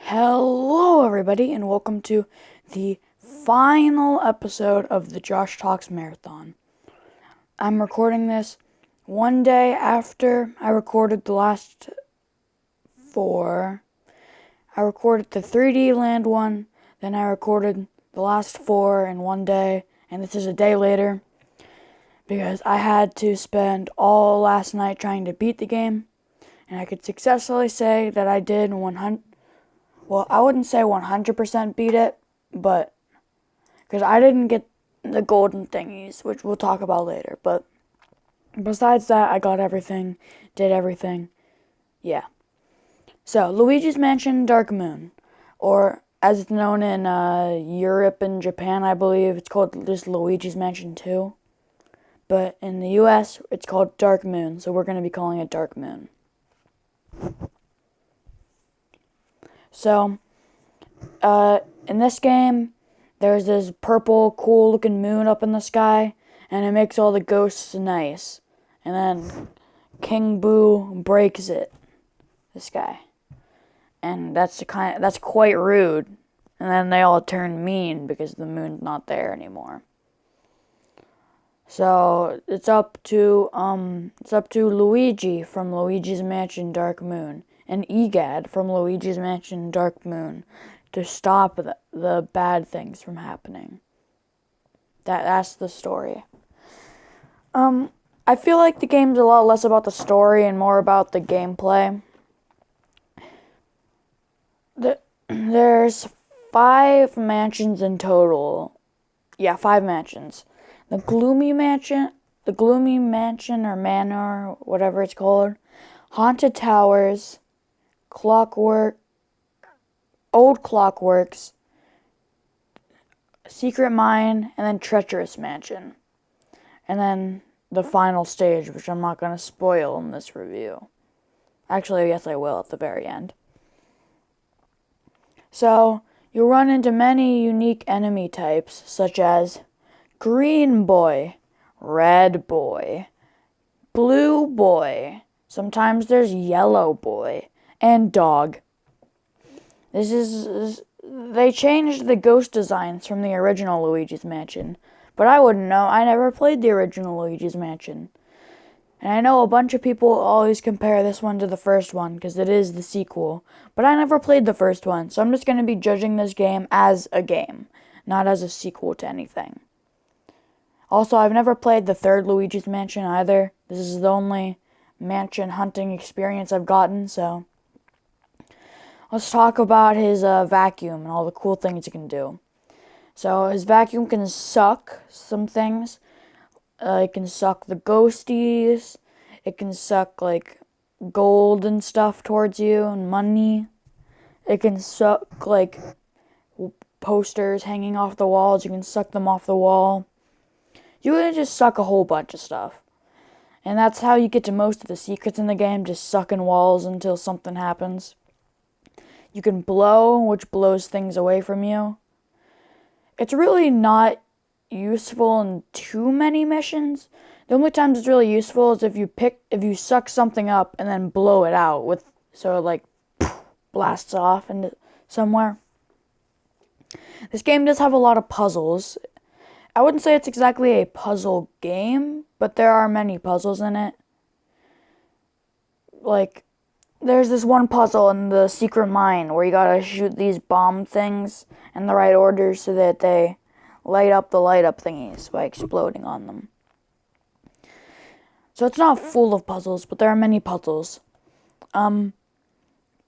Hello, everybody, and welcome to the final episode of the Josh Talks Marathon. I'm recording this one day after I recorded the last four. I recorded the 3D Land one, then I recorded the last four in one day, and this is a day later because I had to spend all last night trying to beat the game, and I could successfully say that I did 100. Well, I wouldn't say 100% beat it, but because I didn't get the golden thingies, which we'll talk about later. But besides that, I got everything, did everything. Yeah. So, Luigi's Mansion Dark Moon, or as it's known in Europe and Japan, I believe, it's called just Luigi's Mansion 2. But in the US, it's called Dark Moon, so we're going to be calling it Dark Moon. So, in this game, there's this purple, cool-looking moon up in the sky, and it makes all the ghosts nice. And then King Boo breaks it, this guy. And that's quite rude. And then they all turn mean because the moon's not there anymore. So it's up to Luigi from Luigi's Mansion Dark Moon and Egad from Luigi's Mansion Dark Moon to stop the bad things from happening. That's the story. I feel like the game's a lot less about the story and more about the gameplay. There's 5 mansions in total. Yeah, 5 mansions. The Gloomy Mansion or Manor, whatever it's called, Haunted Towers, Old Clockworks, Secret Mine, and then Treacherous Mansion. And then the final stage, which I'm not going to spoil in this review. Actually, yes, I will at the very end. So, you'll run into many unique enemy types, such as Green Boy, Red Boy, Blue Boy, sometimes there's Yellow Boy, and Dog. They changed the ghost designs from the original Luigi's Mansion, but I wouldn't know. I never played the original Luigi's Mansion. And I know a bunch of people always compare this one to the first one, because it is the sequel. But I never played the first one, so I'm just going to be judging this game as a game, not as a sequel to anything. Also, I've never played the third Luigi's Mansion either. This is the only mansion hunting experience I've gotten, so let's talk about his vacuum and all the cool things it can do. So his vacuum can suck some things. It can suck the ghosties. It can suck like gold and stuff towards you and money. It can suck like posters hanging off the walls. You can suck them off the wall. You can just suck a whole bunch of stuff. And that's how you get to most of the secrets in the game, just sucking walls until something happens. You can blow, which blows things away from you. It's really not useful in too many missions. The only times it's really useful is if you suck something up and then blow it out so it like blasts off into somewhere. This game does have a lot of puzzles. I wouldn't say it's exactly a puzzle game, but there are many puzzles in it. Like, there's this one puzzle in the Secret Mine where you gotta shoot these bomb things in the right order so that they light up the light-up thingies by exploding on them. So it's not full of puzzles, but there are many puzzles.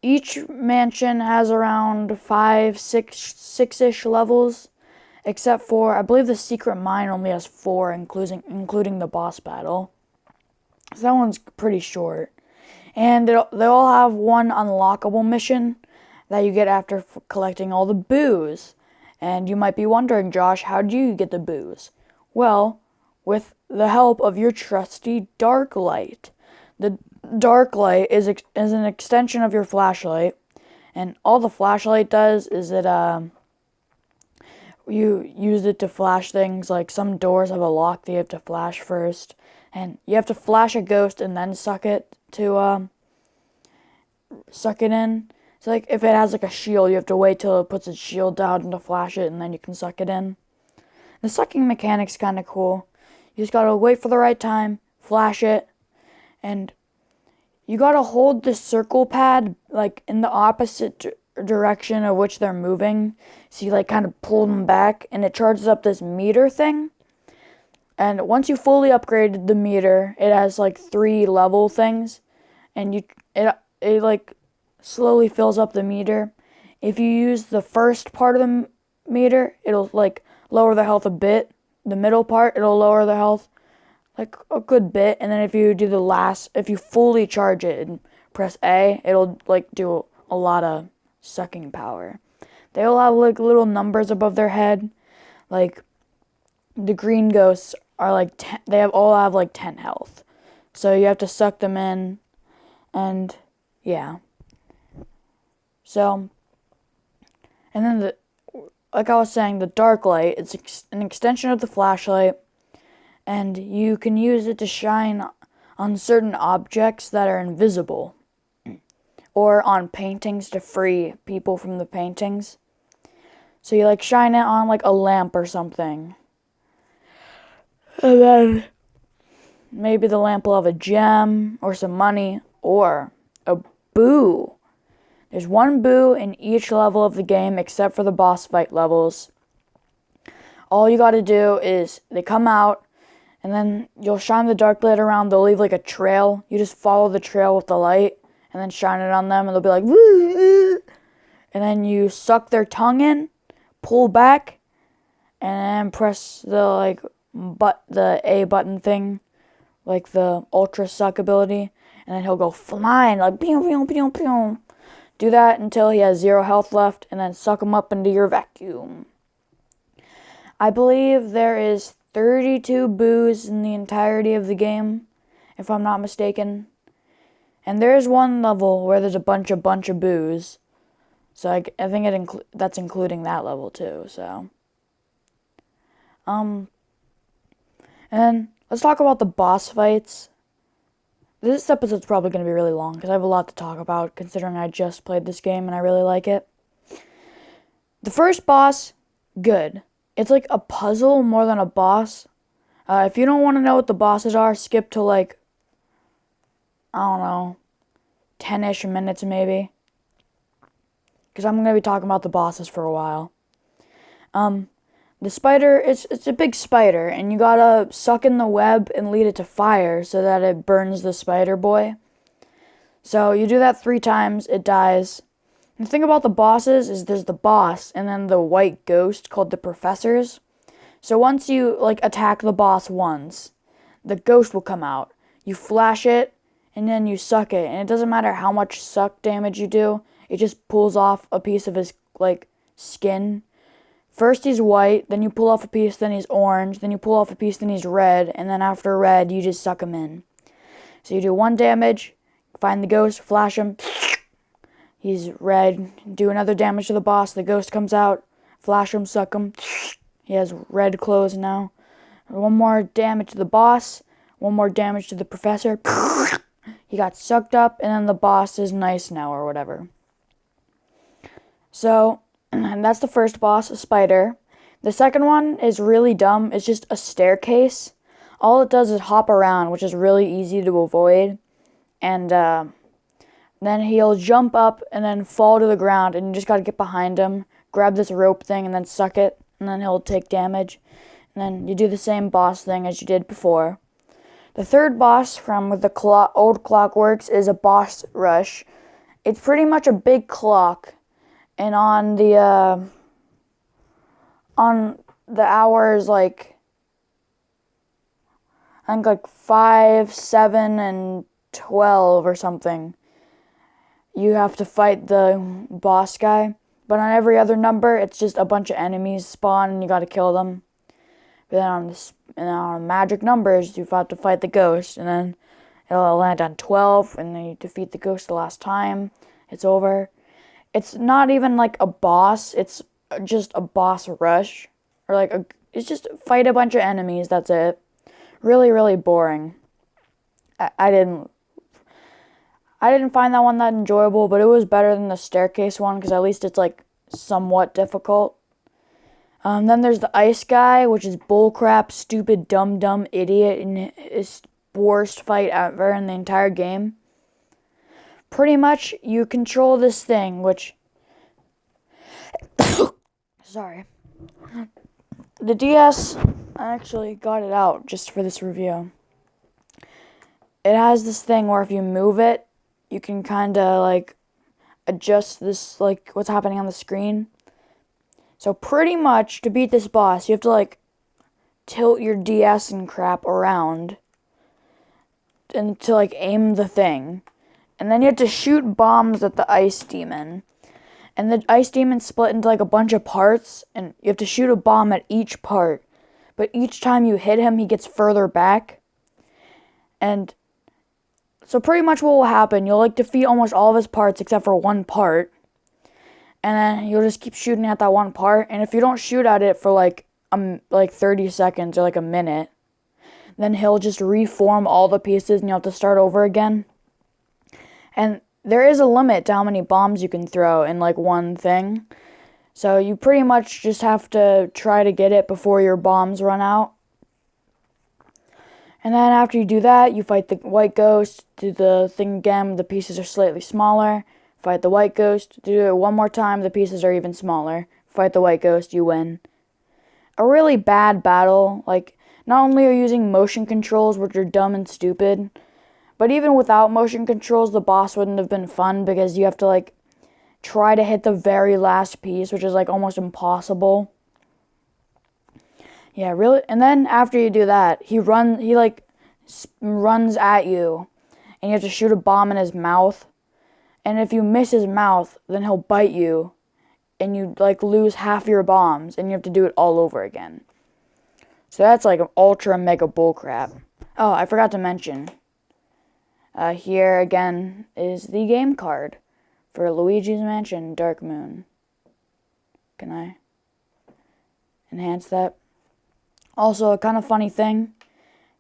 Each mansion has around 6-ish levels, except for, I believe the Secret Mine only has 4, including the boss battle. So that one's pretty short. And they all have one unlockable mission that you get after collecting all the boos. And you might be wondering, Josh, how do you get the boos? Well, with the help of your trusty dark light. The dark light is an extension of your flashlight. And all the flashlight does is you use it to flash things, like some doors have a lock that you have to flash first, and you have to flash a ghost and then suck it in, So, like, if it has, like, a shield, you have to wait till it puts its shield down to flash it, and then you can suck it in. The sucking mechanic's kind of cool. You just gotta wait for the right time, flash it, and you gotta hold the circle pad, like, in the opposite direction of which they're moving. So you, like, kind of pull them back, and it charges up this meter thing. And once you fully upgraded the meter, it has, like, 3 level things. And it like, slowly fills up the meter. If you use the first part of the meter, it'll, like, lower the health a bit. The middle part, it'll lower the health, like, a good bit. And then if you fully charge it and press A, it'll, like, do a lot of sucking power. They all have, like, little numbers above their head. Like, the green ghosts are, like, all have, like, 10 health. So you have to suck them in, and, yeah. So, and then like I was saying, the dark light, it's an extension of the flashlight, and you can use it to shine on certain objects that are invisible, or on paintings to free people from the paintings. So you, like, shine it on, like, a lamp or something, and then maybe the lamp will have a gem, or some money, or a boo. There's 1 boo in each level of the game except for the boss fight levels. All you gotta do is, they come out, and then you'll shine the dark light around. They'll leave, like, a trail. You just follow the trail with the light, and then shine it on them, and they'll be like, woo! And then you suck their tongue in, pull back, and then press the, the A button thing, like the ultra suck ability, and then he'll go flying, like, pew, pew, pew, pew. Do that until he has 0 health left, and then suck him up into your vacuum. I believe there is 32 boos in the entirety of the game, if I'm not mistaken. And there is 1 level where there's a bunch of boos. So I think that's including that level too, so. And then let's talk about the boss fights. This episode's probably going to be really long because I have a lot to talk about, considering I just played this game and I really like it. The first boss, good. It's like a puzzle more than a boss. If you don't want to know what the bosses are, skip to, like, I don't know, 10-ish minutes maybe. Because I'm going to be talking about the bosses for a while. The spider, it's a big spider, and you gotta suck in the web and lead it to fire so that it burns the spider boy. So you do that 3 times, it dies. The thing about the bosses is there's the boss and then the white ghost called the professors. So once you, like, attack the boss once, the ghost will come out. You flash it, and then you suck it. And it doesn't matter how much suck damage you do, it just pulls off a piece of his, like, skin. First he's white, then you pull off a piece, then he's orange, then you pull off a piece, then he's red, and then after red, you just suck him in. So you do 1 damage, find the ghost, flash him, he's red, do another damage to the boss, the ghost comes out, flash him, suck him, he has red clothes now. 1 more damage to the boss, 1 more damage to the professor, he got sucked up, and then the boss is nice now, or whatever. So, and that's the first boss, a spider. The second one is really dumb. It's just a staircase. All it does is hop around, which is really easy to avoid. And then he'll jump up and then fall to the ground, and you just gotta get behind him, grab this rope thing, and then suck it, and then he'll take damage. And then you do the same boss thing as you did before. The third boss from the old Clockworks is a boss rush. It's pretty much a big clock. And on the hours, like, I think, like, 5, 7, and 12 or something, you have to fight the boss guy. But on every other number, it's just a bunch of enemies spawn and you gotta kill them. But then on magic numbers, you've got to fight the ghost, and then it'll land on 12, and then you defeat the ghost the last time. It's over. It's not even like a boss, it's just a boss rush. Or like, it's just fight a bunch of enemies, that's it. Really, really boring. I didn't find that one that enjoyable, but it was better than the staircase one because at least it's like somewhat difficult. Then there's the ice guy, which is bullcrap, stupid, dumb idiot, and his worst fight ever in the entire game. Pretty much, you control this thing, which... Sorry. The DS, I actually got it out just for this review. It has this thing where if you move it, you can kind of, like, adjust this, like, what's happening on the screen. So pretty much, to beat this boss, you have to, like, tilt your DS and crap around and to, like, aim the thing. And then you have to shoot bombs at the ice demon. And the ice demon split into, like, a bunch of parts, and you have to shoot a bomb at each part. But each time you hit him, he gets further back. And so pretty much what will happen, you'll, like, defeat almost all of his parts except for one part. And then you'll just keep shooting at that one part. And if you don't shoot at it for, like 30 seconds or, like, a minute, then he'll just reform all the pieces and you'll have to start over again. And there is a limit to how many bombs you can throw in, like, one thing. So you pretty much just have to try to get it before your bombs run out. And then after you do that, you fight the white ghost, do the thing again, the pieces are slightly smaller. Fight the white ghost, do it one more time, the pieces are even smaller. Fight the white ghost, you win. A really bad battle, like, not only are you using motion controls, which are dumb and stupid, but even without motion controls, the boss wouldn't have been fun because you have to, like, try to hit the very last piece, which is, like, almost impossible. Yeah, really. And then after you do that, he runs at you, and you have to shoot a bomb in his mouth. And if you miss his mouth, then he'll bite you, and you, like, lose half your bombs, and you have to do it all over again. So that's, like, an ultra mega bullcrap. Oh, I forgot to mention. Here again is the game card for Luigi's Mansion Dark Moon. Can I enhance that? Also, a kind of funny thing.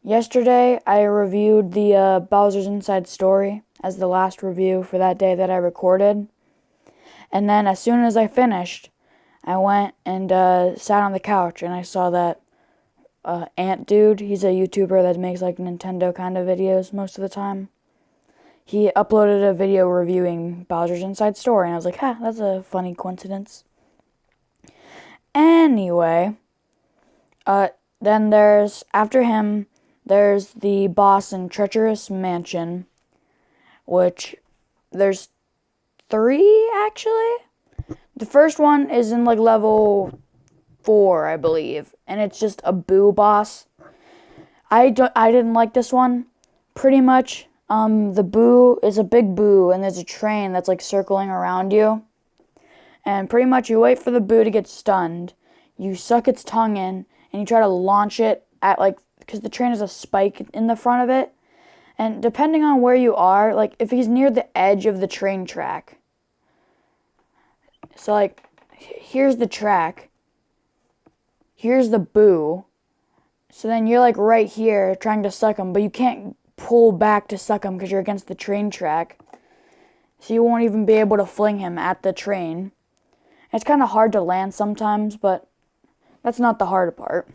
Yesterday, I reviewed the Bowser's Inside Story as the last review for that day that I recorded. And then as soon as I finished, I went and sat on the couch and I saw that Ant Dude, he's a YouTuber that makes, like, Nintendo kind of videos most of the time. He uploaded a video reviewing Bowser's Inside Story, and I was like, that's a funny coincidence. Anyway, then after him, there's the boss in Treacherous Mansion, which there's 3, actually. The first one is in, like, level 4, I believe, and it's just a boo boss. I didn't like this one. Pretty much, the boo is a big boo, and there's a train that's, like, circling around you. And pretty much you wait for the boo to get stunned. You suck its tongue in, and you try to launch it at, like, because the train has a spike in the front of it. And depending on where you are, like, if he's near the edge of the train track. So, like, here's the track. Here's the boo. So then you're, like, right here trying to suck him, but you can't pull back to suck him because you're against the train track. So you won't even be able to fling him at the train. It's kind of hard to land sometimes, but that's not the hard part.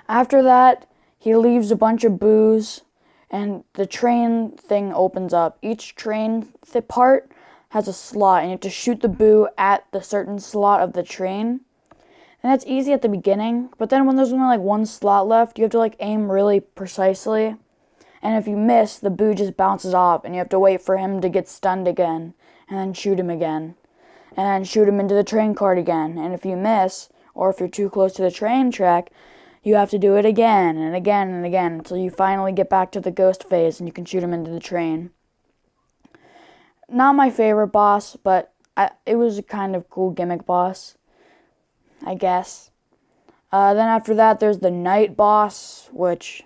After that, he leaves a bunch of boos, and the train thing opens up. Each train part has a slot, and you have to shoot the boo at the certain slot of the train. And that's easy at the beginning, but then when there's only, like, one slot left, you have to, like, aim really precisely. And if you miss, the boo just bounces off, and you have to wait for him to get stunned again, and then shoot him again. And then shoot him into the train cart again. And if you miss, or if you're too close to the train track, you have to do it again and again and again until you finally get back to the ghost phase and you can shoot him into the train. Not my favorite boss, but it was a kind of cool gimmick boss, I guess. Then after that, there's the night boss, which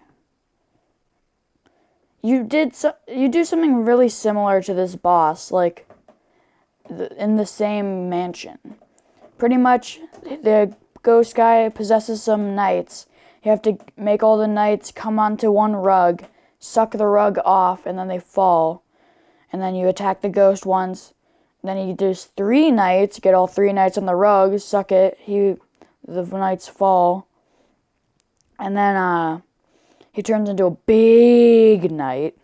you do something really similar to this boss, like in the same mansion. Pretty much, the ghost guy possesses some knights. You have to make all the knights come onto one rug, suck the rug off, and then they fall. and then you attack the ghost once. Then he does 3 knights, get all 3 knights on the rug, suck it. The knights fall, and then he turns into a big knight,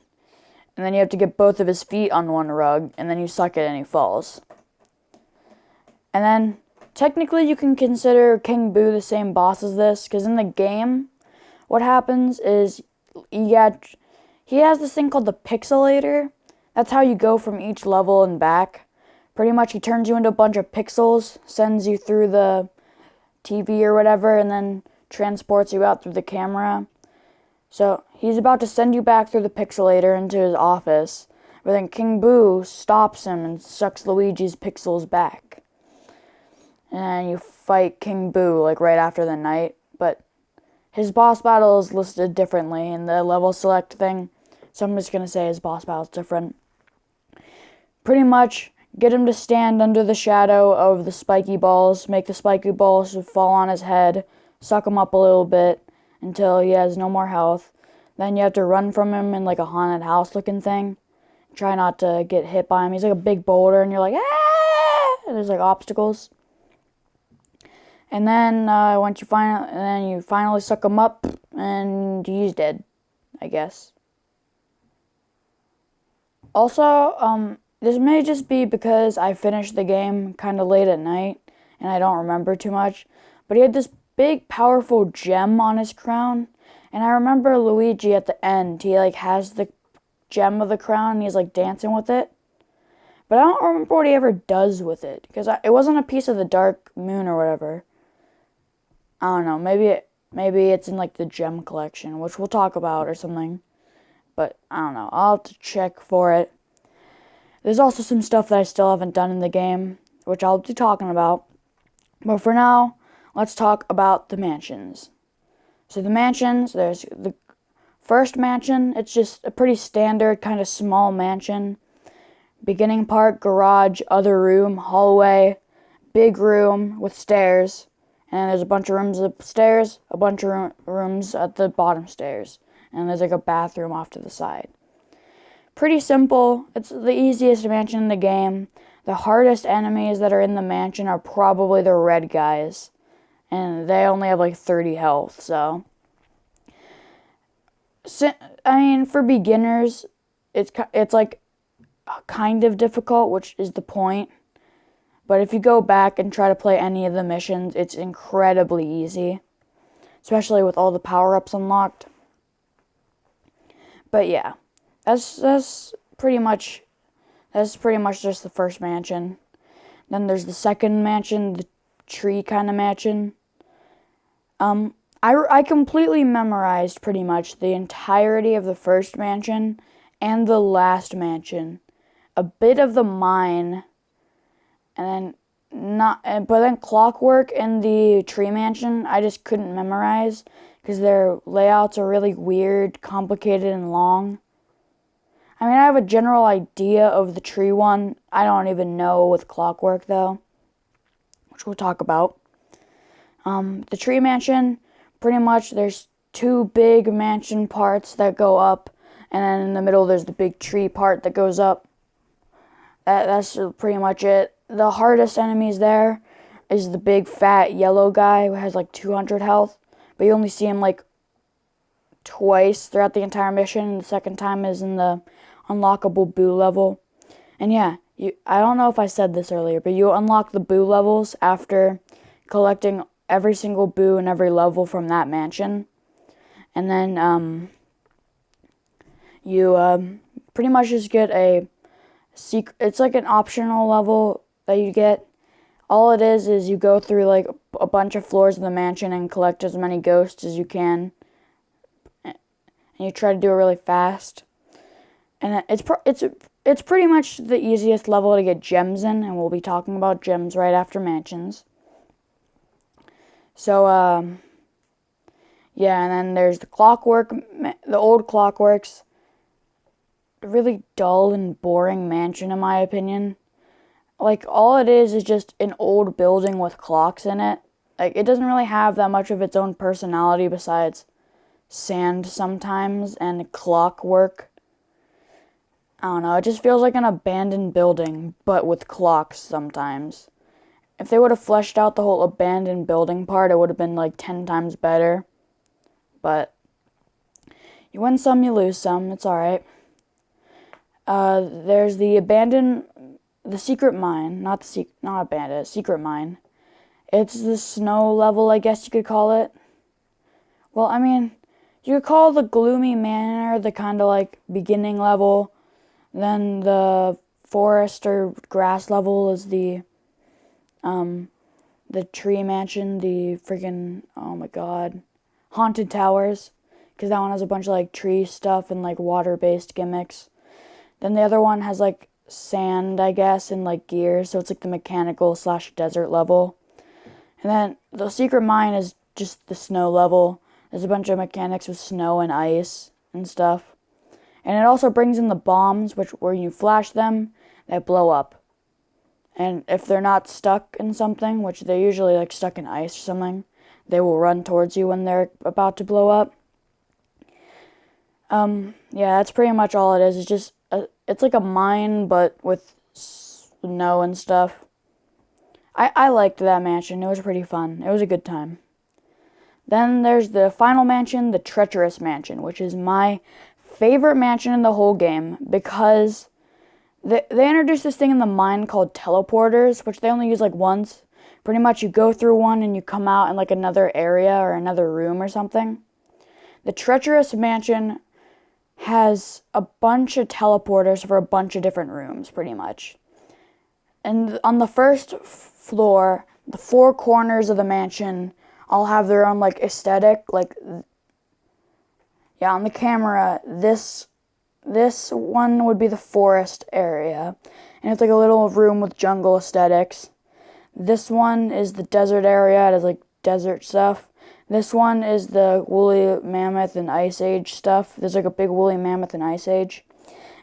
and then you have to get both of his feet on one rug, and then you suck it and he falls. And then technically you can consider King Boo the same boss as this, because in the game, what happens is he has this thing called the pixelator. That's how you go from each level and back. Pretty much he turns you into a bunch of pixels, sends you through the TV or whatever, and then transports you out through the camera. So he's about to send you back through the pixelator into his office, but then King Boo stops him and sucks Luigi's pixels back. And you fight King Boo like right after the night, but his boss battle is listed differently in the level select thing, so I'm just going to say his boss battle is different. Pretty much, get him to stand under the shadow of the spiky balls, make the spiky balls fall on his head, suck him up a little bit until he has no more health. Then you have to run from him in like a haunted house looking thing. Try not to get hit by him. He's like a big boulder and you're like, ah! And there's like obstacles. And then once you finally suck him up and he's dead, I guess. Also, this may just be because I finished the game kind of late at night and I don't remember too much, but he had this big powerful gem on his crown, and I remember Luigi at the end, he like has the gem of the crown and he's like dancing with it, but I don't remember what he ever does with it, because it wasn't a piece of the dark moon or whatever. I don't know, maybe it's in like the gem collection, which we'll talk about or something, but I don't know, I'll have to check for it. There's also some stuff that I still haven't done in the game, which I'll be talking about. But for now, let's talk about the mansions. So the mansions, there's the first mansion. It's just a pretty standard kind of small mansion. Beginning part, garage, other room, hallway, big room with stairs. And there's a bunch of rooms upstairs, a bunch of rooms at the bottom stairs. And there's like a bathroom off to the side. Pretty simple. It's the easiest mansion in the game. The hardest enemies that are in the mansion are probably the red guys. And they only have like 30 health, so I mean, for beginners, it's like kind of difficult, which is the point. But if you go back and try to play any of the missions, it's incredibly easy. Especially with all the power-ups unlocked. But yeah. That's pretty much just the first mansion. Then there's the second mansion, the tree kind of mansion. I completely memorized pretty much the entirety of the first mansion and the last mansion. A bit of the mine, and then but then Clockwork and the tree mansion I just couldn't memorize because their layouts are really weird, complicated, and long. I mean, I have a general idea of the tree one. I don't even know with Clockwork, though, which we'll talk about. The tree mansion, pretty much, there's 2 big mansion parts that go up, and then in the middle there's the big tree part that goes up. That's pretty much it. The hardest enemies there is the big fat yellow guy who has like 200 health, but you only see him like twice throughout the entire mission, and the second time is in the unlockable Boo level. And yeah, I don't know if I said this earlier, but you unlock the Boo levels after collecting every single Boo in every level from that mansion. And then you pretty much just get a secret. It's like an optional level that you get. All it is you go through like a bunch of floors of the mansion and collect as many ghosts as you can. And you try to do it really fast. And it's pretty much the easiest level to get gems in, and we'll be talking about gems right after mansions. So, yeah, and then there's the Clockwork, the old Clockworks. A really dull and boring mansion, in my opinion. Like, all it is just an old building with clocks in it. Like, it doesn't really have that much of its own personality besides sand sometimes and clockwork. I don't know, it just feels like an abandoned building, but with clocks sometimes. If they would have fleshed out the whole abandoned building part, it would have been like 10 times better. But you win some, you lose some. It's alright. There's the secret mine. Not abandoned, secret mine. It's the snow level, I guess you could call it. Well, I mean, you could call the gloomy manor the kind of like beginning level. Then the forest or grass level is the tree mansion, the freaking, oh my god, haunted towers. Because that one has a bunch of like tree stuff and like water-based gimmicks. Then the other one has like sand, I guess, and like gear. So it's like the mechanical / desert level. And then the secret mine is just the snow level. There's a bunch of mechanics with snow and ice and stuff. And it also brings in the bombs, which where you flash them, they blow up. And if they're not stuck in something, which they're usually like stuck in ice or something, they will run towards you when they're about to blow up. Yeah, that's pretty much all it is. It's just, it's like a mine, but with snow and stuff. I liked that mansion. It was pretty fun. It was a good time. Then there's the final mansion, the Treacherous Mansion, which is my favorite mansion in the whole game because they introduced this thing in the mine called teleporters, which they only use like once. Pretty much you go through one and you come out in like another area or another room or something. The Treacherous Mansion has a bunch of teleporters for a bunch of different rooms, pretty much. And on the first floor, the four corners of the mansion all have their own like aesthetic. Like, yeah, on the camera, this one would be the forest area, and it's like a little room with jungle aesthetics. This one is the desert area. It has like desert stuff. This one is the woolly mammoth and ice age stuff. There's like a big woolly mammoth and ice age.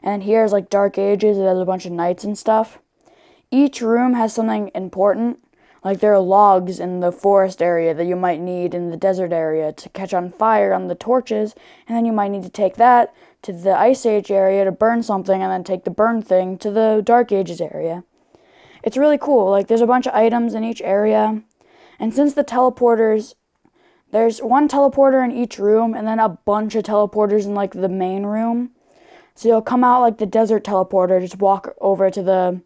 And here's like dark ages. It has a bunch of nights and stuff. Each room has something important. Like there are logs in the forest area that you might need in the desert area to catch on fire on the torches. And then you might need to take that to the ice age area to burn something, and then take the burn thing to the dark ages area. It's really cool. Like there's a bunch of items in each area. And since the teleporters, there's one teleporter in each room, and then a bunch of teleporters in, like, the main room. So you'll come out, like, the desert teleporter, just walk over to the,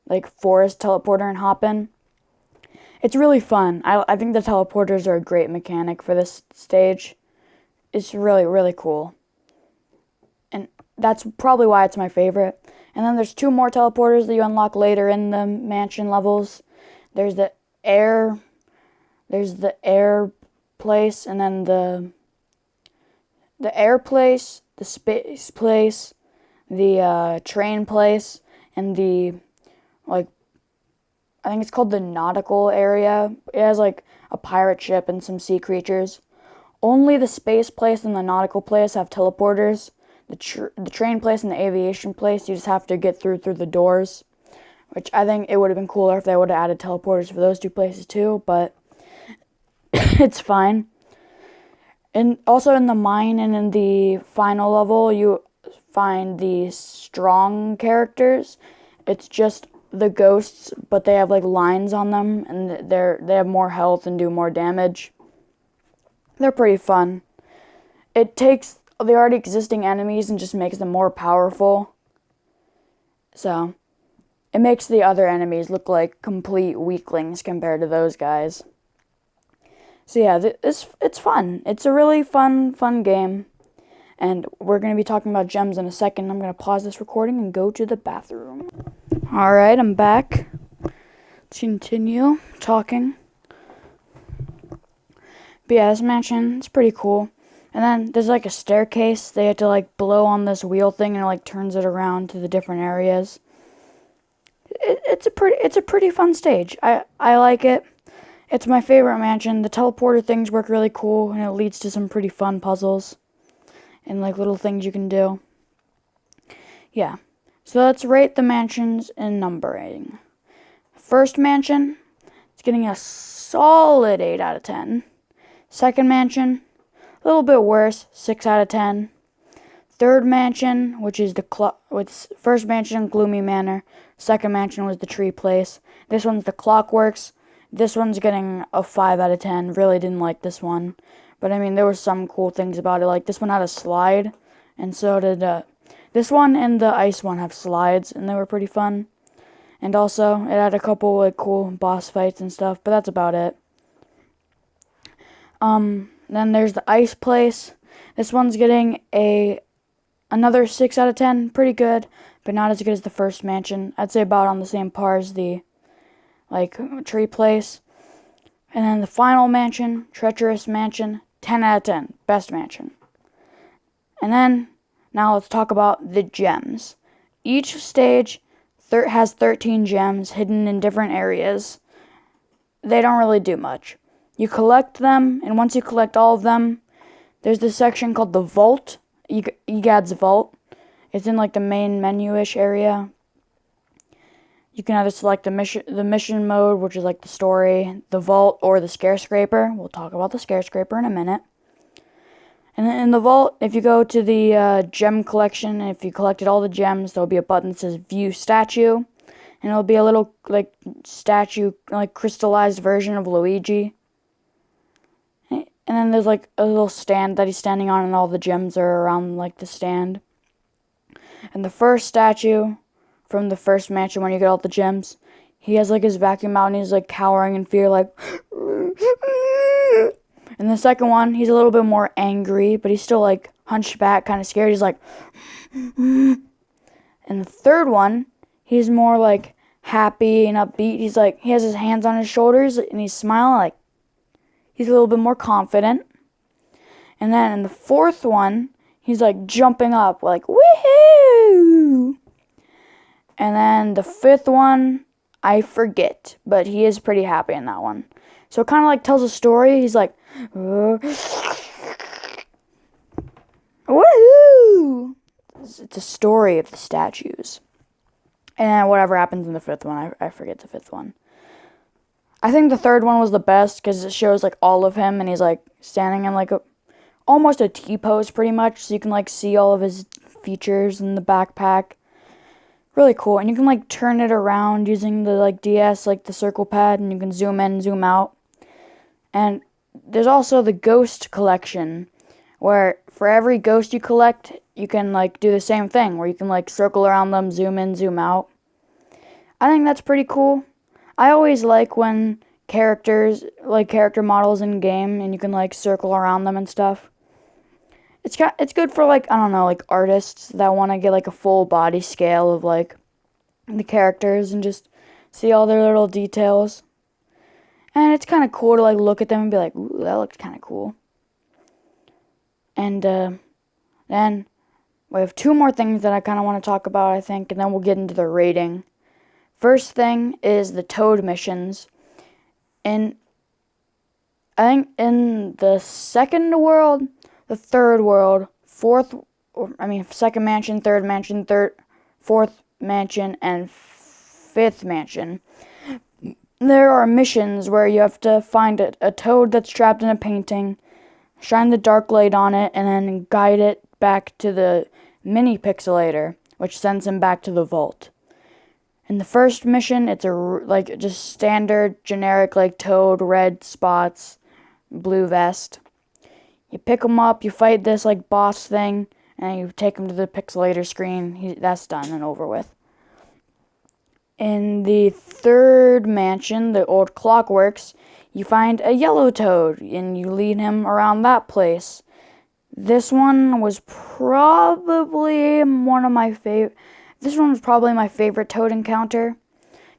like, forest teleporter and hop in. It's really fun. I think the teleporters are a great mechanic for this stage. It's really, really cool. And that's probably why it's my favorite. And then there's 2 more teleporters that you unlock later in the mansion levels. There's the air place, and then the air place, the space place, the train place, and the, like, I think it's called the nautical area. It has like a pirate ship and some sea creatures. Only the space place and the nautical place have teleporters. The train place and the aviation place, you just have to get through the doors, which I think it would have been cooler if they would have added teleporters for those 2 places too, but it's fine. And also in the mine and in the final level, you find the strong characters. It's just the ghosts, but they have like lines on them, and they have more health and do more damage. They're pretty fun. It takes the already existing enemies and just makes them more powerful. So it makes the other enemies look like complete weaklings compared to those guys. So yeah, it's fun. It's a really fun game. And we're going to be talking about gems in a second. I'm going to pause this recording and go to the bathroom. Alright, I'm back. Let's continue talking. But yeah, this mansion, it's pretty cool. And then there's like a staircase. They have to like blow on this wheel thing, and it like turns it around to the different areas. It's a pretty fun stage. I like it. It's my favorite mansion. The teleporter things work really cool, and it leads to some pretty fun puzzles and like little things you can do. Yeah. So let's rate the mansions in numbering. First mansion, it's getting a solid 8 out of 10. Second mansion, a little bit worse, 6 out of 10. third mansion, which is first mansion, Gloomy Manor. Second mansion was the Tree Place. This one's the Clockworks. This one's getting a 5 out of 10. Really didn't like this one. But I mean, there were some cool things about it. Like, this one had a slide, and so did this one and the ice one have slides, and they were pretty fun. And also, it had a couple like cool boss fights and stuff, but that's about it. Then there's the ice place. This one's getting another 6 out of 10. Pretty good, but not as good as the first mansion. I'd say about on the same par as the Tree Place. And then the final mansion, Treacherous Mansion, 10 out of 10. Best mansion. And then, now let's talk about the gems. Each stage has 13 gems hidden in different areas. They don't really do much. You collect them, and once you collect all of them, there's this section called the Vault, Egad's Vault. It's in like the main menu-ish area. You can either select the mission mode, which is like the story, the Vault, or the Scarescraper. We'll talk about the Scarescraper in a minute. And then in the Vault, if you go to the gem collection, and if you collected all the gems, there'll be a button that says View Statue. And it'll be a little statue, crystallized version of Luigi. And then there's a little stand that he's standing on, and all the gems are around the stand. And the first statue from the first mansion, when you get all the gems, he has his vacuum out, and he's cowering in fear, And the second one, he's a little bit more angry, but he's still hunched back, kind of scared. He's And the third one, he's more happy and upbeat. He's he has his hands on his shoulders, and he's smiling he's a little bit more confident. And then in the fourth one, he's jumping up, woohoo! And then the fifth one, I forget, but he is pretty happy in that one. So it kind of tells a story. He's woohoo! It's a story of the statues. And then whatever happens in the fifth one, I forget the fifth one. I think the third one was the best because it shows all of him, and he's standing in almost a T-pose pretty much, so you can see all of his features in the backpack. Really cool. And you can turn it around using the DS, the circle pad, and you can zoom in, zoom out. And there's also the ghost collection, where for every ghost you collect, you can do the same thing, where you can circle around them, zoom in, zoom out. I think that's pretty cool. I always like when character models in game, and you can circle around them and stuff. It's good for I don't know, artists that want to get a full body scale of the characters and just see all their little details. And it's kind of cool to look at them and be ooh, that looks kind of cool. And then we have 2 more things that I kind of want to talk about, I think, and then we'll get into the rating. First thing is the Toad missions. I think in the second world, the third world, second mansion, third mansion, fourth mansion, and fifth mansion, there are missions where you have to find a toad that's trapped in a painting, shine the dark light on it, and then guide it back to the mini pixelator, which sends him back to the vault. In the first mission, it's just standard, generic, toad, red spots, blue vest. You pick him up, you fight this, boss thing, and you take him to the pixelator screen. That's done and over with. In the third mansion, the old Clockworks, you find a yellow toad, and you lead him around that place. This one was probably my favorite Toad encounter,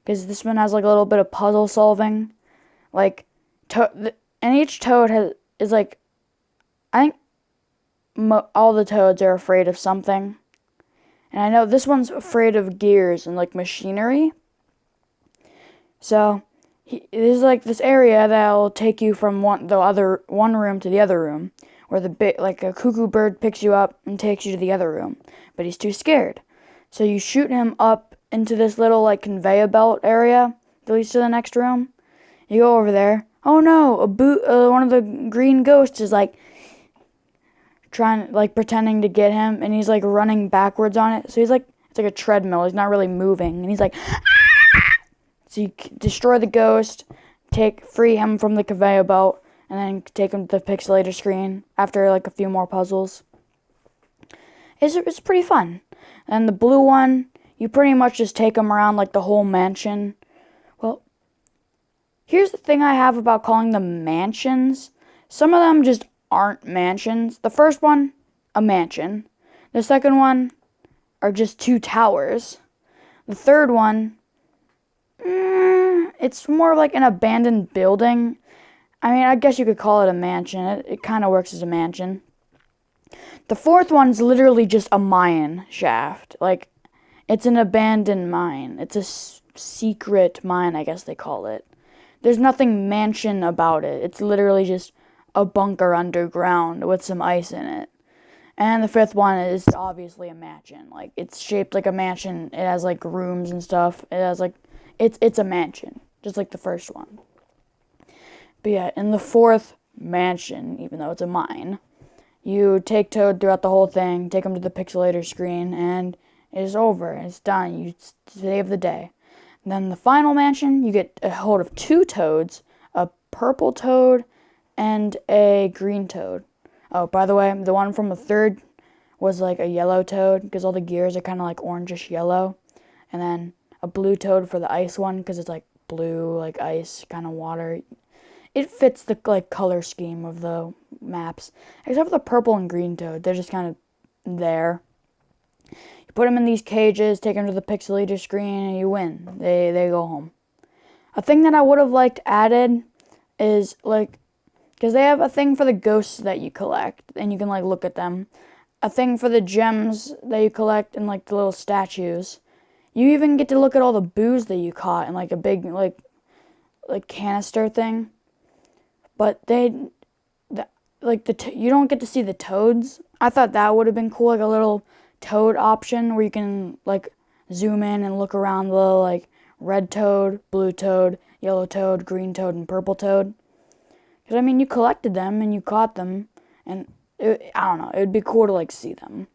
because this one has a little bit of puzzle solving. And each Toad is I think all the Toads are afraid of something. And I know this one's afraid of gears and machinery. So there's this area that'll take you from one room to the other room, where a cuckoo bird picks you up and takes you to the other room, but he's too scared. So you shoot him up into this little conveyor belt area that leads to the next room. You go over there. Oh no! One of the green ghosts is trying, like, pretending to get him, and he's, like, running backwards on it. So he's, like, it's like a treadmill. He's not really moving, and he's, like, so you destroy the ghost, free him from the conveyor belt, and then take him to the pixelator screen after, like, a few more puzzles. It's pretty fun. And the blue one, you pretty much just take him around, like, the whole mansion. Well, here's the thing I have about calling them mansions. Some of them just aren't mansions. The first one, a mansion. The second one are just 2 towers. The third one, it's more like an abandoned building. I mean, I guess you could call it a mansion. It kind of works as a mansion. The fourth one's literally just a mine shaft. Like, it's an abandoned mine. It's a secret mine, I guess they call it. There's nothing mansion about it. It's literally just a bunker underground with some ice in it. And the fifth one is obviously a mansion. Like, it's shaped like a mansion. It has, like, rooms and stuff. It has, like, it's a mansion, just like the first one. But yeah, in the fourth mansion, even though it's a mine, you take Toad throughout the whole thing, take him to the pixelator screen, and it's over. It's done. You save the day. And then the final mansion, you get a hold of 2 Toads, a purple Toad and a green Toad. Oh, by the way, the one from the third was like a yellow Toad, because all the gears are kind of like orangish yellow. And then a blue Toad for the ice one, because it's like blue, like ice, kind of water. It fits the, like, color scheme of the maps. Except for the purple and green Toad. They're just kind of there. You put them in these cages, take them to the pixelator screen, and you win. They go home. A thing that I would have liked added is, like, because they have a thing for the ghosts that you collect, and you can, like, look at them. A thing for the gems that you collect, and, like, the little statues. You even get to look at all the booze that you caught in, like, a big, like canister thing. But you don't get to see the toads. I thought that would have been cool, like a little toad option where you can, like, zoom in and look around the, like, red toad, blue toad, yellow toad, green toad, and purple toad. Because, I mean, you collected them and you caught them, and I don't know, it would be cool to, like, see them.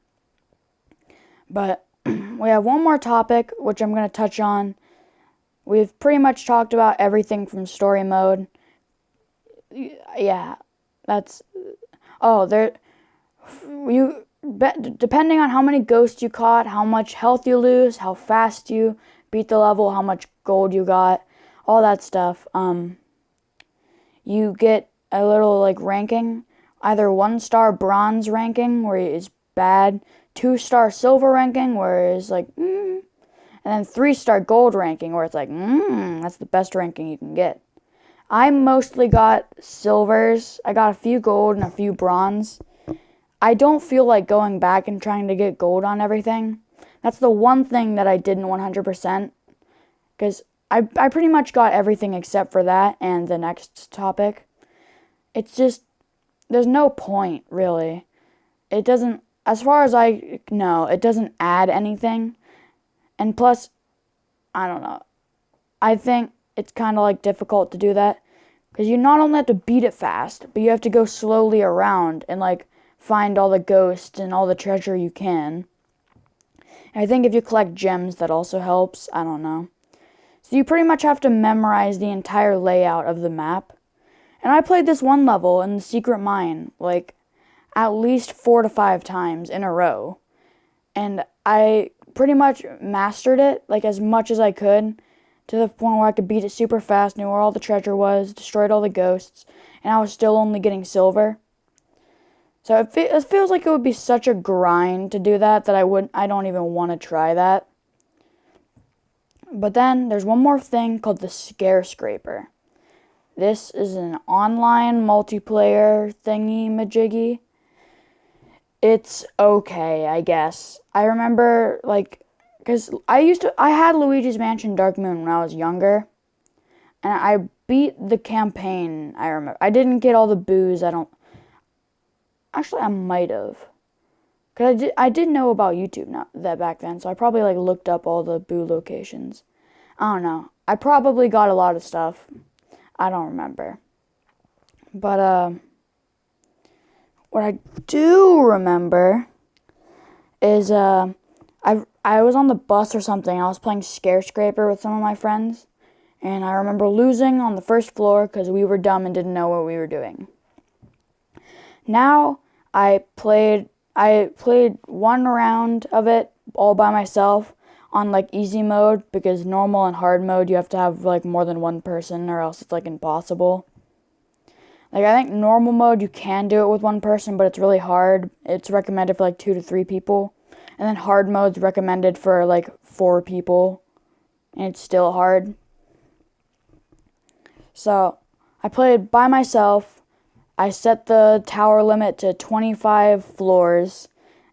But we have one more topic, which I'm going to touch on. We've pretty much talked about everything from story mode. Yeah, that's... Oh, depending on how many ghosts you caught, how much health you lose, how fast you beat the level, how much gold you got, all that stuff, you get a little, like, ranking. Either 1-star bronze ranking, where it's bad, 2-star silver ranking, where it's like, and then 3-star gold ranking, where it's like, that's the best ranking you can get. I mostly got silvers. I got a few gold and a few bronze. I don't feel like going back and trying to get gold on everything. That's the one thing that I didn't 100%. Because I pretty much got everything except for that and the next topic. It's just, there's no point, really. It doesn't, as far as I know, it doesn't add anything. And plus, I don't know. I think it's kind of, like, difficult to do that, because you not only have to beat it fast, but you have to go slowly around and, like, find all the ghosts and all the treasure you can. And I think if you collect gems, that also helps. I don't know. So you pretty much have to memorize the entire layout of the map. And I played this one level in the secret mine, like, at least 4 to 5 times in a row. And I pretty much mastered it, like, as much as I could, to the point where I could beat it super fast, knew where all the treasure was, destroyed all the ghosts, and I was still only getting silver. So it feels like it would be such a grind to do that I don't even want to try that. But then there's one more thing called the Scare Scraper. This is an online multiplayer thingy-majiggy. It's okay, I guess. I remember, like, because I had Luigi's Mansion Dark Moon when I was younger, and I beat the campaign, I remember. I didn't get all the booze, actually, I might have. Because I did know about YouTube that back then, so I probably, like, looked up all the boo locations. I don't know. I probably got a lot of stuff. I don't remember. But, what I do remember is I was on the bus or something. I was playing Scare Scraper with some of my friends, and I remember losing on the first floor because we were dumb and didn't know what we were doing. Now I played one round of it all by myself on like easy mode, because normal and hard mode you have to have like more than one person or else it's like impossible. Like, I think normal mode you can do it with one person, but it's really hard. It's recommended for like 2 to 3 people. And then hard mode's recommended for like 4 people, and it's still hard. So I played by myself. I set the tower limit to 25 floors,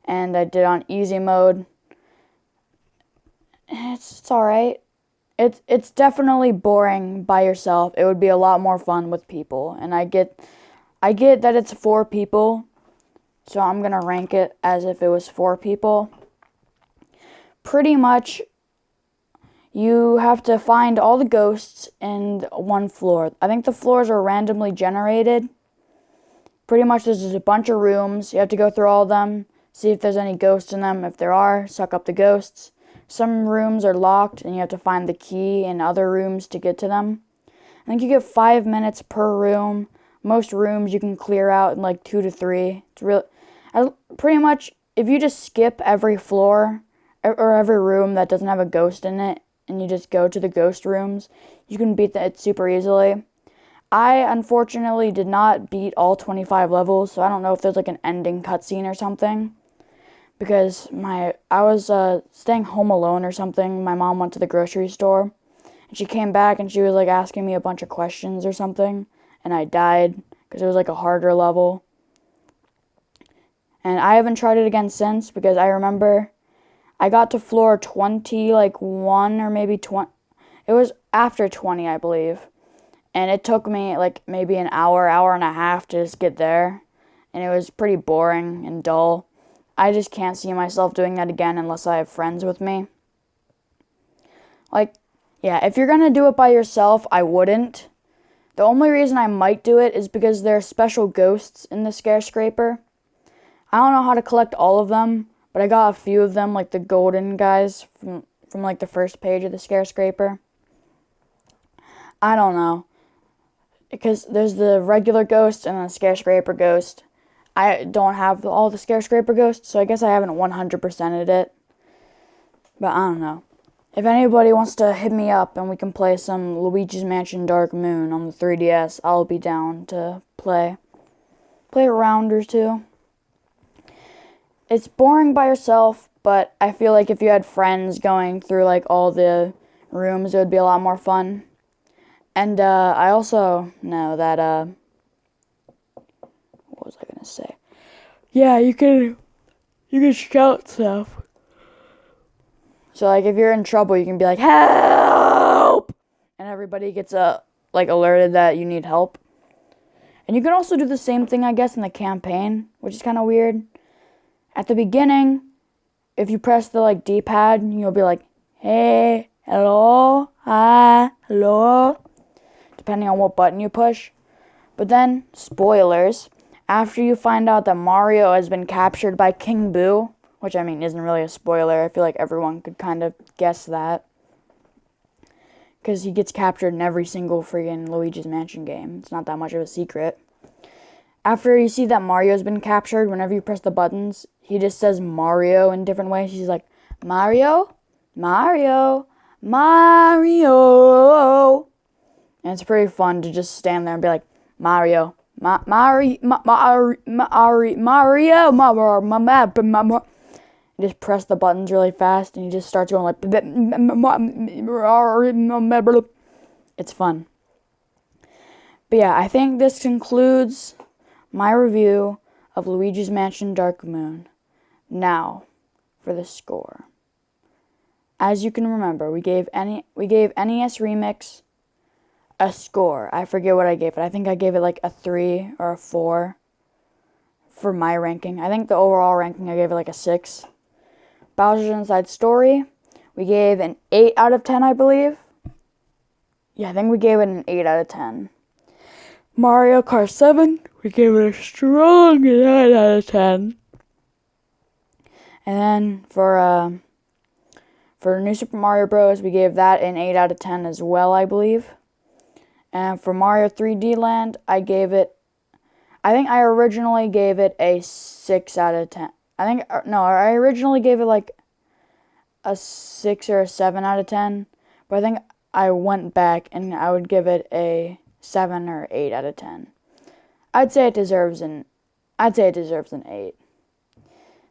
and I did on easy mode. It's alright. It's definitely boring by yourself. It would be a lot more fun with people, and I get that it's 4 people, so I'm gonna rank it as if it was 4 people. Pretty much, you have to find all the ghosts in one floor. I think the floors are randomly generated. Pretty much there's just a bunch of rooms. You have to go through all of them, see if there's any ghosts in them. If there are, suck up the ghosts. Some rooms are locked, and you have to find the key in other rooms to get to them. I think you get 5 minutes per room. Most rooms you can clear out in like 2 to 3. It's real. Pretty much, if you just skip every floor or every room that doesn't have a ghost in it, and you just go to the ghost rooms, you can beat it super easily. I unfortunately did not beat all 25 levels, so I don't know if there's like an ending cutscene or something. Because I was staying home alone or something. My mom went to the grocery store, and she came back and she was like asking me a bunch of questions or something, and I died because it was like a harder level. And I haven't tried it again since, because I remember I got to floor 20, like 1 or maybe 20. It was after 20, I believe. And it took me like maybe an hour and a half to just get there. And it was pretty boring and dull. I just can't see myself doing that again unless I have friends with me. Like, yeah, if you're gonna do it by yourself, I wouldn't. The only reason I might do it is because there are special ghosts in the Scare Scraper. I don't know how to collect all of them, but I got a few of them, like the golden guys from like the first page of the Scare Scraper. I don't know, because there's the regular ghost and the Scare Scraper ghost. I don't have all the Scare Scraper ghosts, so I guess I haven't 100%ed it. But I don't know. If anybody wants to hit me up and we can play some Luigi's Mansion Dark Moon on the 3DS, I'll be down to play a round or 2. It's boring by yourself, but I feel like if you had friends going through like all the rooms, it would be a lot more fun. And I also know that what was I gonna say? Yeah, you can shout stuff. So like if you're in trouble, you can be like, help, and everybody gets like alerted that you need help. And you can also do the same thing, I guess, in the campaign, which is kind of weird. At the beginning, if you press the like D-pad, you'll be like, hey, hello, hi, hello, depending on what button you push. But then, spoilers, after you find out that Mario has been captured by King Boo, which I mean isn't really a spoiler, I feel like everyone could kind of guess that, because he gets captured in every single friggin' Luigi's Mansion game. It's not that much of a secret. After you see that Mario's been captured, whenever you press the buttons, he just says Mario in different ways. He's like, Mario, Mario, Mario. And it's pretty fun to just stand there and be like, Mario, Mario, and just press the buttons really fast, and he just starts going like, it's fun. But yeah, I think this concludes my review of Luigi's Mansion Dark Moon. Now, for the score. As you can remember, we gave NES Remix a score. I forget what I gave it. I think I gave it like a 3 or a 4 for my ranking. I think the overall ranking, I gave it like a 6. Bowser's Inside Story, we gave an 8 out of 10, I believe. Yeah, I think we gave it an 8 out of 10. Mario Kart 7, we gave it a strong 9 out of 10. And then for New Super Mario Bros., we gave that an 8 out of 10 as well, I believe. And for Mario 3D Land, I think I originally gave it a 6 out of 10. I originally gave it like a 6 or a 7 out of 10. But I think I went back and I would give it a 7 or 8 out of 10. I'd say it deserves an 8.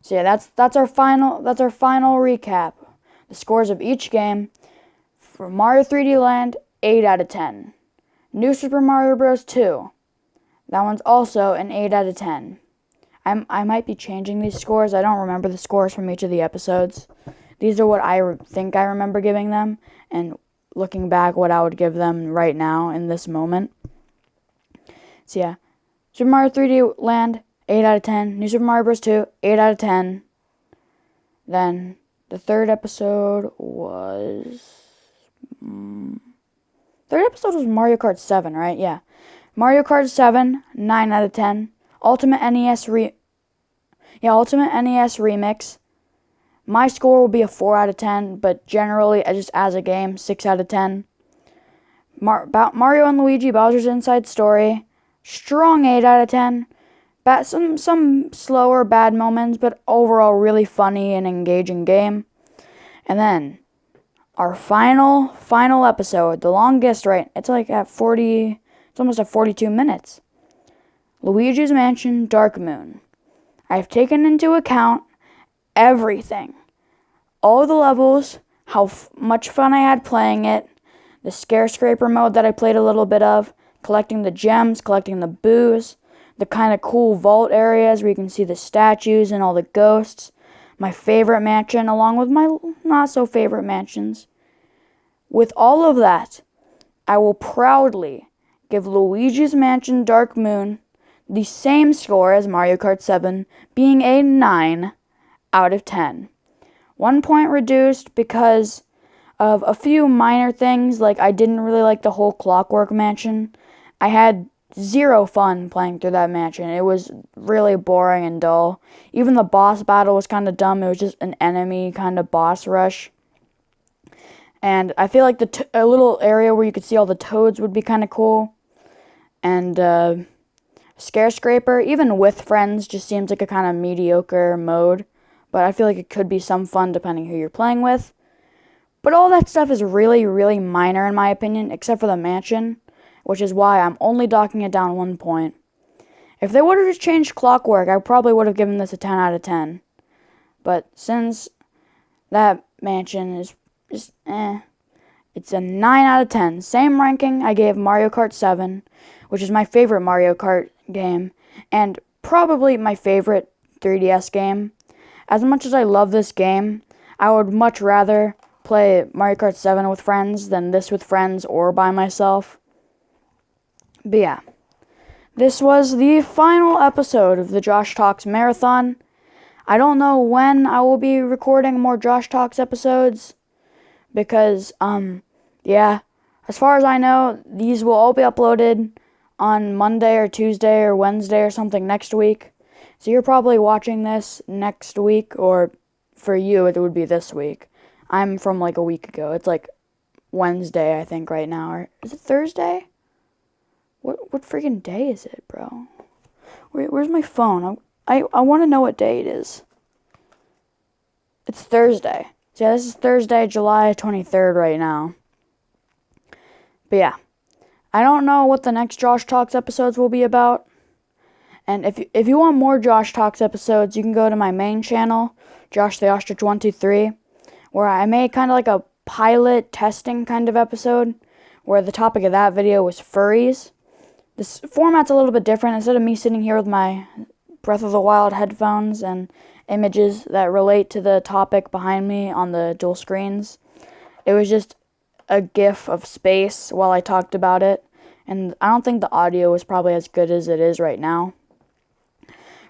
So yeah, that's our final recap. The scores of each game. For Mario 3D Land, 8 out of 10. New Super Mario Bros. 2. That one's also an 8 out of 10. I might be changing these scores. I don't remember the scores from each of the episodes. These are what I think I remember giving them, and looking back, what I would give them right now in this moment. So yeah, Super Mario 3D Land, 8 out of 10. New Super Mario Bros. 2, 8 out of 10. Then the third episode was Mario Kart 7, right? Yeah. Mario Kart 7, 9 out of 10. Ultimate NES Remix. My score will be a 4 out of 10, but generally, just as a game, 6 out of 10. Mario and Luigi Bowser's Inside Story, strong 8 out of 10. Some slower, bad moments, but overall really funny and engaging game. And then, our final episode, the longest, right? It's almost at 42 minutes. Luigi's Mansion Dark Moon. I've taken into account everything. All the levels, how much fun I had playing it, the Scare-Scraper mode that I played a little bit of, collecting the gems, collecting the booze, the kind of cool vault areas where you can see the statues and all the ghosts, my favorite mansion along with my not-so-favorite mansions. With all of that, I will proudly give Luigi's Mansion Dark Moon the same score as Mario Kart 7, being a 9 out of 10. 1 point reduced because of a few minor things, like I didn't really like the whole Clockwork Mansion. I had zero fun playing through that mansion. It was really boring and dull. Even the boss battle was kind of dumb. It was just an enemy kind of boss rush. And I feel like a little area where you could see all the toads would be kind of cool. And Scare-Scraper, even with friends, just seems like a kind of mediocre mode. But I feel like it could be some fun depending who you're playing with. But all that stuff is really, really minor in my opinion, except for the mansion, which is why I'm only docking it down 1 point. If they would have just changed Clockwork, I probably would have given this a 10 out of 10. But since that mansion is just it's a 9 out of 10. Same ranking I gave Mario Kart 7, which is my favorite Mario Kart game, and probably my favorite 3DS game. As much as I love this game, I would much rather play Mario Kart 7 with friends than this with friends or by myself. But yeah, this was the final episode of the Josh Talks Marathon. I don't know when I will be recording more Josh Talks episodes, because, as far as I know, these will all be uploaded on Monday or Tuesday or Wednesday or something next week. So you're probably watching this next week, or for you, it would be this week. I'm from like a week ago. It's like Wednesday, I think, right now. Or is it Thursday? What freaking day is it, bro? Where's my phone? I want to know what day it is. It's Thursday. So yeah, this is Thursday, July 23rd right now. But yeah, I don't know what the next Josh Talks episodes will be about. And if you want more Josh Talks episodes, you can go to my main channel, Josh the Ostrich 123, where I made kind of like a pilot testing kind of episode, where the topic of that video was furries. This format's a little bit different. Instead of me sitting here with my Breath of the Wild headphones and images that relate to the topic behind me on the dual screens, it was just a GIF of space while I talked about it. And I don't think the audio was probably as good as it is right now.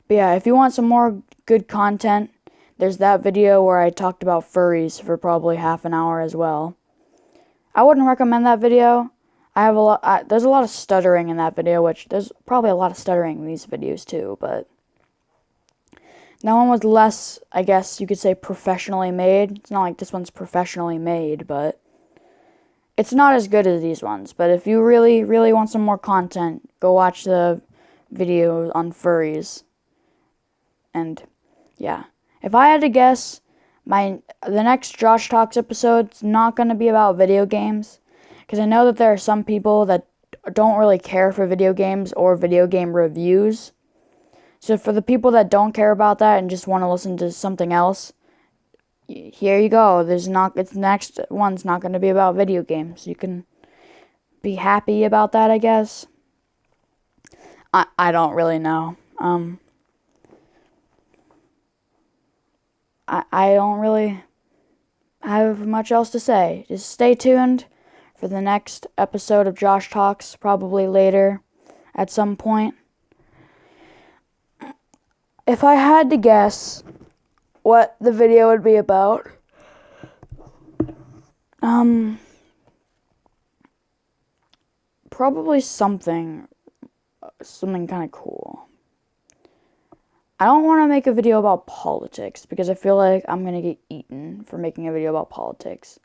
But yeah, if you want some more good content, there's that video where I talked about furries for probably half an hour as well. I wouldn't recommend that video. I have a lot. There's a lot of stuttering in that video, which there's probably a lot of stuttering in these videos too. But that one was less, I guess you could say, professionally made. It's not like this one's professionally made, but it's not as good as these ones. But if you really, really want some more content, go watch the video on furries. And yeah, if I had to guess, the next Josh Talks episode's not going to be about video games, because I know that there are some people that don't really care for video games or video game reviews. So for the people that don't care about that and just want to listen to something else, here you go. Its next one's not going to be about video games. You can be happy about that, I guess. I don't really know. I don't really have much else to say. Just stay tuned for the next episode of Josh Talks, probably later at some point. If I had to guess what the video would be about, probably something kind of cool. I don't want to make a video about politics because I feel like I'm going to get eaten for making a video about politics.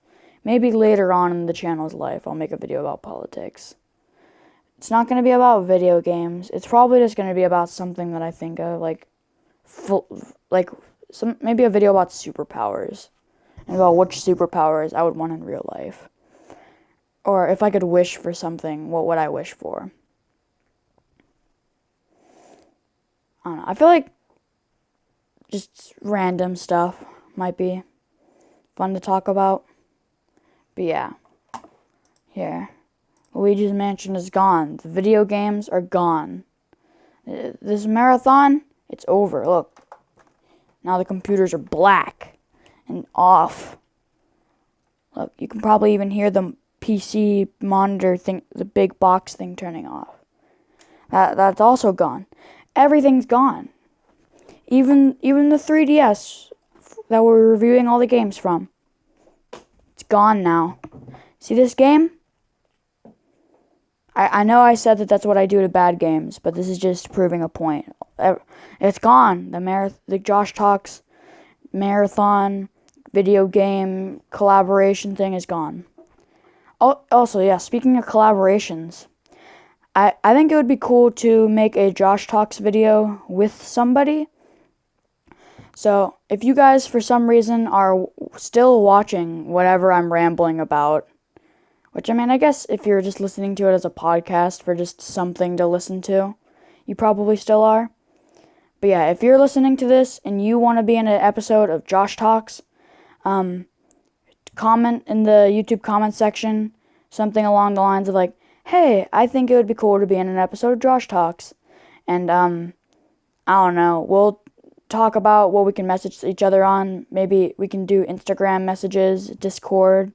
Maybe later on in the channel's life I'll make a video about politics. It's not going to be about video games. It's probably just going to be about something that I think of, maybe a video about superpowers and about which superpowers I would want in real life. Or if I could wish for something, what would I wish for? I don't know. I feel like just random stuff might be fun to talk about. But yeah. Here. Luigi's Mansion is gone. The video games are gone. This marathon, it's over. Look. Now the computers are black and off. Look, you can probably even hear the PC monitor thing, the big box thing turning off. That's also gone. Everything's gone. Even the 3DS that we're reviewing all the games from. It's gone now. See this game? I know I said that that's what I do to bad games, but this is just proving a point. It's gone. The Josh Talks marathon video game collaboration thing is gone. Also, yeah, speaking of collaborations, I think it would be cool to make a Josh Talks video with somebody. So, if you guys, for some reason, are still watching whatever I'm rambling about, which, I mean, I guess if you're just listening to it as a podcast for just something to listen to, you probably still are. But yeah, if you're listening to this and you want to be in an episode of Josh Talks, comment in the YouTube comment section something along the lines of like, hey, I think it would be cool to be in an episode of Josh Talks. And, I don't know, we'll talk about what we can message each other on. Maybe we can do Instagram messages, Discord,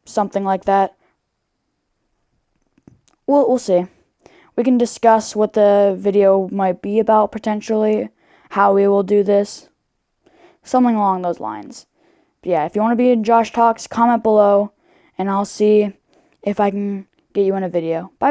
something like that. We'll see. We can discuss what the video might be about potentially, how we will do this, something along those lines. But yeah, if you want to be in Josh Talks, comment below, and I'll see if I can get you in a video. Bye.